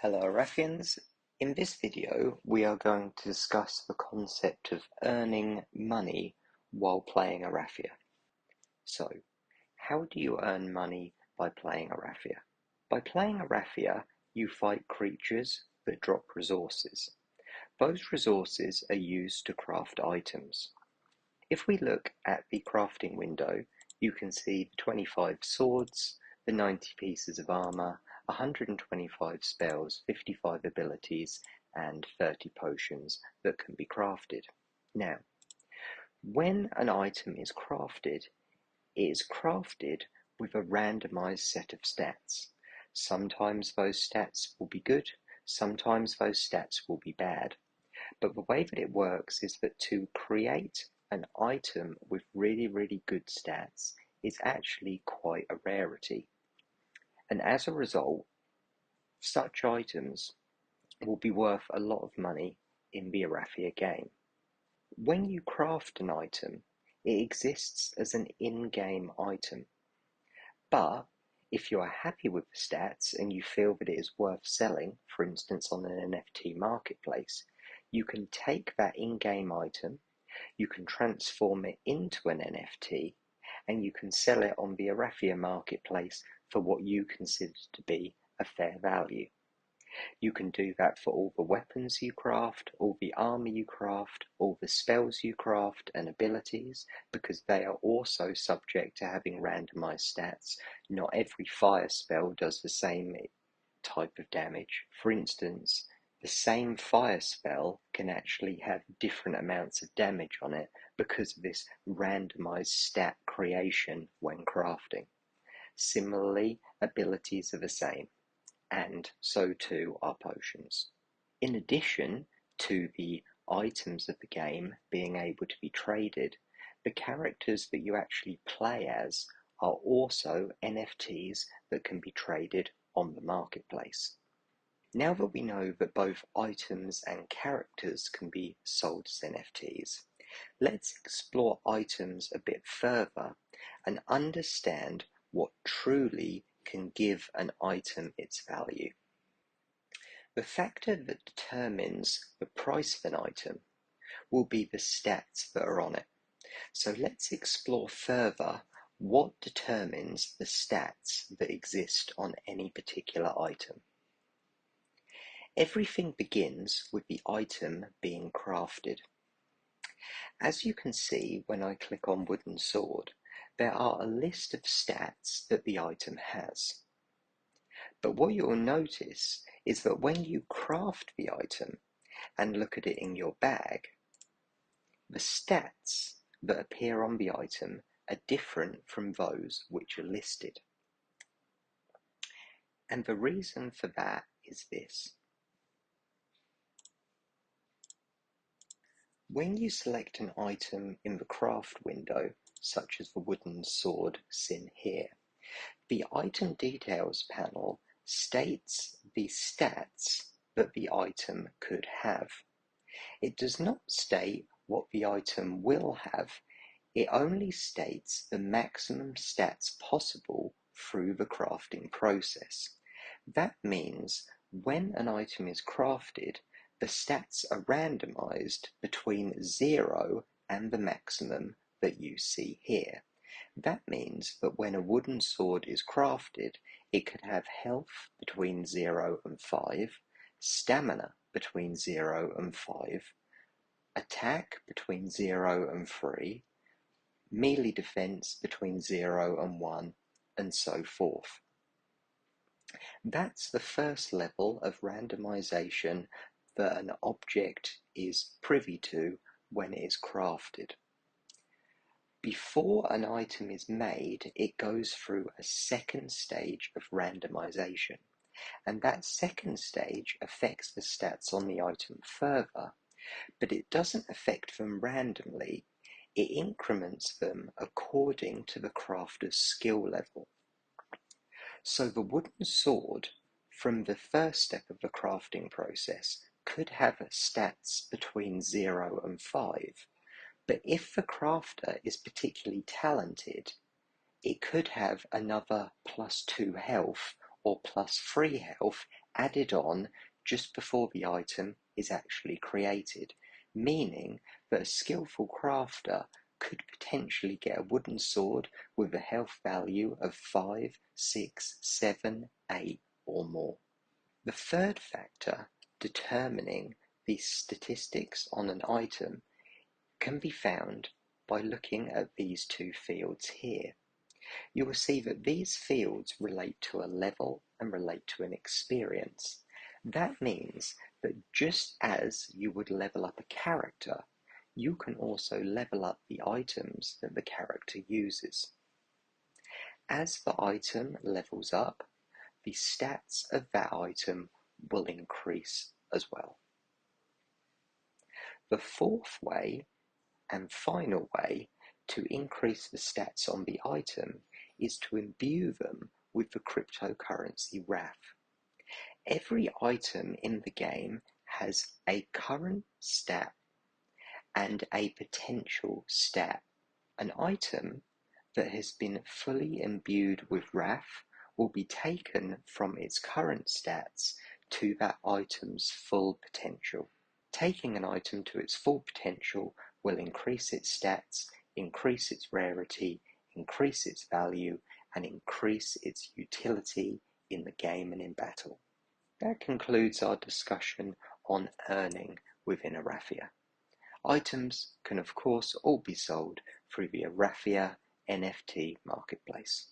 Hello Arathians. In this video we are going to discuss the concept of earning money while playing Arathia. So, how do you earn money by playing Arathia? By playing Arathia, you fight creatures that drop resources. Those resources are used to craft items. If we look at the crafting window, you can see the 25 swords, the 90 pieces of armor, 125 spells, 55 abilities, and 30 potions that can be crafted. Now, when an item is crafted, it is crafted with a randomized set of stats. Sometimes those stats will be good, sometimes those stats will be bad. But the way that it works is that to create an item with really good stats is actually quite a rarity. And as a result, such items will be worth a lot of money in the Arathia game. When you craft an item, it exists as an in-game item. But if you are happy with the stats and you feel that it is worth selling, for instance on an NFT marketplace, you can take that in-game item, you can transform it into an NFT, and you can sell it on the Arathia marketplace for what you consider to be a fair value. You can do that for all the weapons you craft, all the armor you craft, all the spells you craft and abilities, because they are also subject to having randomized stats. Not every fire spell does the same type of damage. For instance, the same fire spell can actually have different amounts of damage on it because of this randomized stat creation when crafting. Similarly, abilities are the same, and so too are potions. In addition to the items of the game being able to be traded, the characters that you actually play as are also NFTs that can be traded on the marketplace. Now that we know that both items and characters can be sold as NFTs, let's explore items a bit further and understand what truly can give an item its value. The factor that determines the price of an item will be the stats that are on it. So let's explore further what determines the stats that exist on any particular item. Everything begins with the item being crafted. As you can see when I click on wooden sword, there are a list of stats that the item has. But what you'll notice is that when you craft the item and look at it in your bag, the stats that appear on the item are different from those which are listed. And the reason for that is this. When you select an item in the craft window, such as the wooden sword seen here, the item details panel states the stats that the item could have. It does not state what the item will have, it only states the maximum stats possible through the crafting process. That means when an item is crafted, the stats are randomized between 0 and the maximum that you see here. That means that when a wooden sword is crafted, it could have health between 0 and 5, stamina between 0 and 5, attack between 0 and 3, melee defense between 0 and 1, and so forth. That's the first level of randomization that an object is privy to when it is crafted. Before an item is made, it goes through a second stage of randomization, and that second stage affects the stats on the item further, but it doesn't affect them randomly, it increments them according to the crafter's skill level. So the wooden sword, from the first step of the crafting process, could have stats between 0 and 5, but if the crafter is particularly talented, it could have another +2 health or +3 health added on just before the item is actually created, meaning that a skillful crafter could potentially get a wooden sword with a health value of 5, 6, 7, 8 or more. The third factor determining the statistics on an item can be found by looking at these two fields here. You will see that these fields relate to a level and relate to an experience. That means that just as you would level up a character, you can also level up the items that the character uses. As the item levels up, the stats of that item will increase as well. The fourth way and final way to increase the stats on the item is to imbue them with the cryptocurrency RAF. Every item in the game has a current stat and a potential stat. An item that has been fully imbued with RAF will be taken from its current stats to that item's full potential. Taking an item to its full potential will increase its stats, increase its rarity, increase its value, and increase its utility in the game and in battle. That concludes our discussion on earning within Arathia. Items can of course all be sold through the Arathia NFT marketplace.